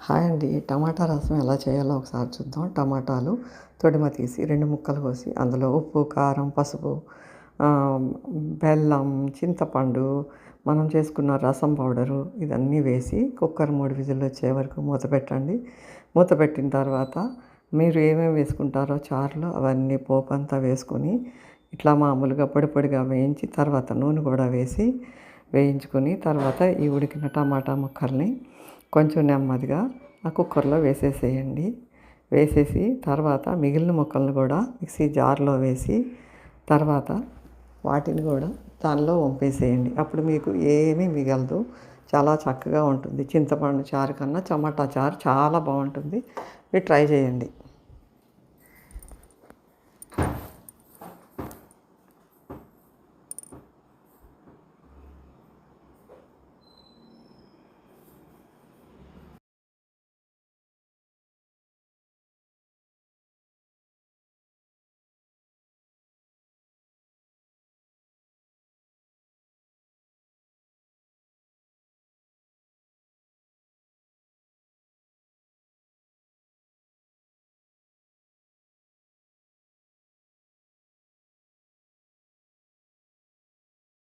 Hi అండి. టమాటా రసం ఎలా చేయాలో ఒకసారి చూద్దాం. టమాటాలు తొడిమ తీసి 2 ముక్కలు కోసి అందులో ఉప్పు, కారం, పసుపు, బెల్లం, చింతపండు, మనం చేసుకున్న రసం పౌడరు ఇదన్నీ వేసి కుక్కర్ 3 విజిల్లు వచ్చే వరకు మూత పెట్టండి. మూత పెట్టిన తర్వాత మీరు ఏమేమి వేసుకుంటారో చారులో అవన్నీ పోపంతా వేసుకొని ఇట్లా మామూలుగా పొడి పొడిగా వేయించి తర్వాత నూనె కూడా వేయించుకొని తర్వాత ఈ ఉడికిన టమాటా ముక్కల్ని కొంచెం నెమ్మదిగా ఆ కుక్కర్లో వేసేసేయండి. వేసేసి తర్వాత మిగిలిన ముక్కలను కూడా మిక్సీ జార్లో వేసి తర్వాత వాటిని కూడా దానిలో వంపేసేయండి. అప్పుడు మీకు ఏమీ మిగలదు. చాలా చక్కగా ఉంటుంది. చింతపండు చారు కన్నా టమాటా చారు చాలా బాగుంటుంది. మీరు ట్రై చేయండి.